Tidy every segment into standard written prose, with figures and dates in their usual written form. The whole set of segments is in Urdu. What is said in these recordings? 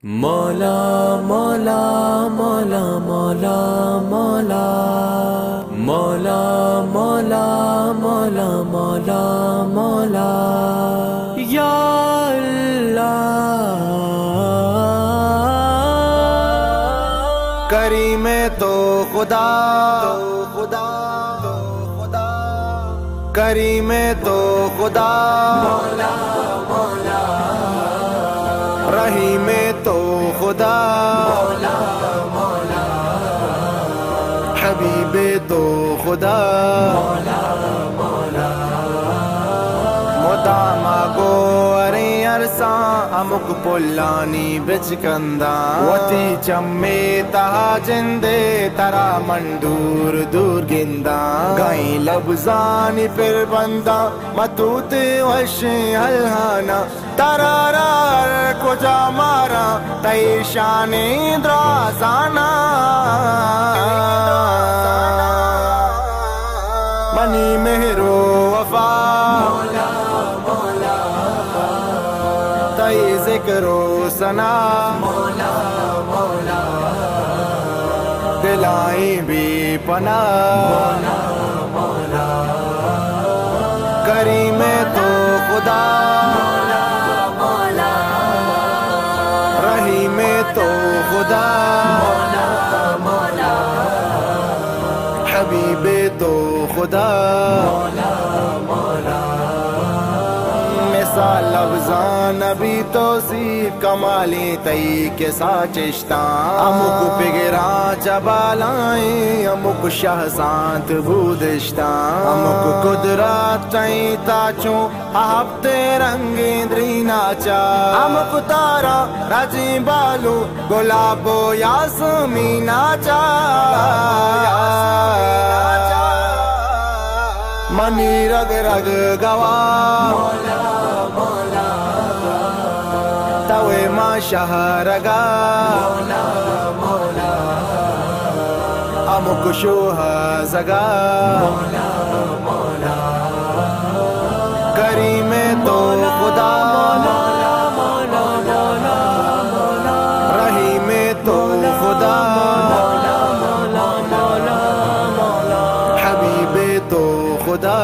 مولا مولا مولا مولا مولا مولا مولا مولا مولا مولا یا اللہ کریم تو خدا کریم تو خدا رحیم تو خدا حبیب تو خدا مدامہ کو ارے عرصاں امک پلانی بچ کندا وتی چمے تہا جندے ترا مندور دور گندا گائیں لبزانی پھر بندہ متوت وش الہانا ترارار کجا مارا تی شان درازانا منی مہر و وفا تی ذکر و ثنا دلائیں بھی پناہ کریم تو خدا رحیم تو خدا حبیب تو خدا مثال لفظان نبی توصیف کمالی تئی کے ساچشتان امک پگران چبالائیں امک شہزانت بودشتان امک قدرات تئی تاچوں ہفتے رنگیں درینا چا امک تارا رجی بالو گلابو یاسمینا چا منی رگ رگ گوا توے ماں شہرگا امک شوہ زگا کریم تو خدا رحیم تو خدا حبیب تو خدا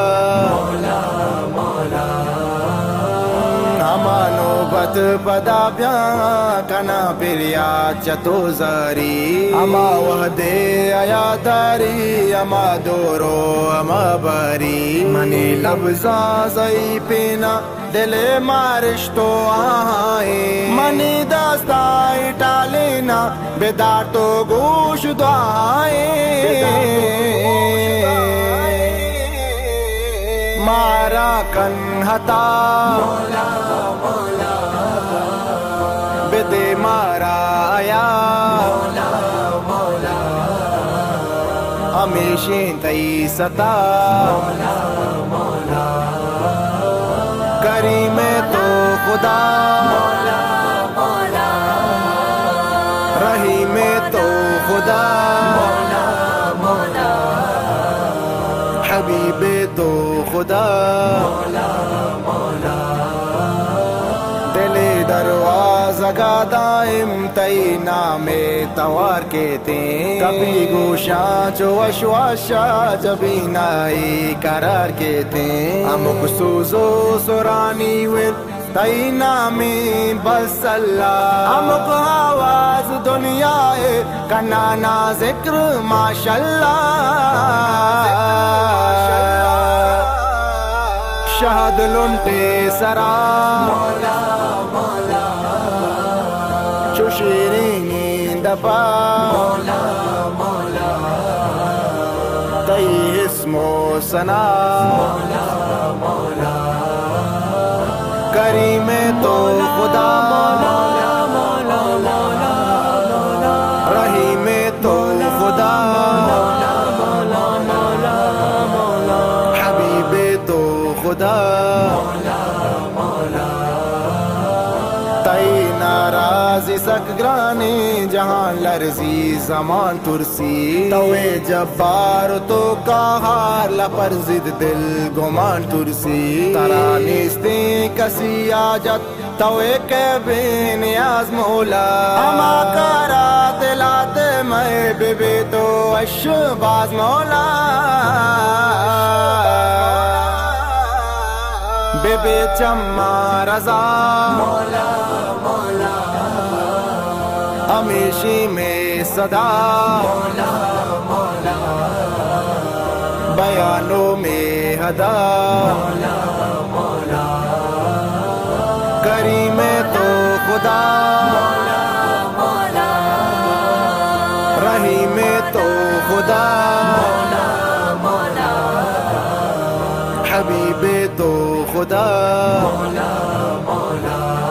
ہمانو بت پدا بیاں کنا پریا چتو زاری اما وحدے آیا داری اما دورو اما باری منی لبزاں زئی پینا دل مارش تو آئے منی داستائی ٹالینا بیدار تو گوش دعائیں مارا کن ہتا بدے مارا آیا ہمیشہ تئی ستا کریم تو خدا رحیم تو خدا حبیب تو خدا دل دروازہ کا دائم تئی نام توار کہتے کبھی گوشاں جو وشواشا جبھی نائی قرار کہتے امک سوزو سرانی ور تئی نام بس اللہ امک آواز دنیا کنانا ذکر ماشاءاللہ شہد لنٹے سرا چشیرینی دپا تئی اسم و ثنا کریم تو خدا رحیم تو خدا حبیب تو خدا تئی ناراضی سک گرانی جہاں لرزی زمان ترسی توے جبار تو کہار لپر زد دل گمان ترسی ترا نیستی کسی آجت توے کے بے نیاز مولا اما کرا دلاتے میں بے بے تو اشباز مولا بے بے چما رضا مولا مولا ہمیشی میں صدا مولا مولا بیانوں میں ہدا مولا مولا کریم تو خدا مولا مولا رحیم تو خدا مولا مولا حبیب تو خدا مولا مولا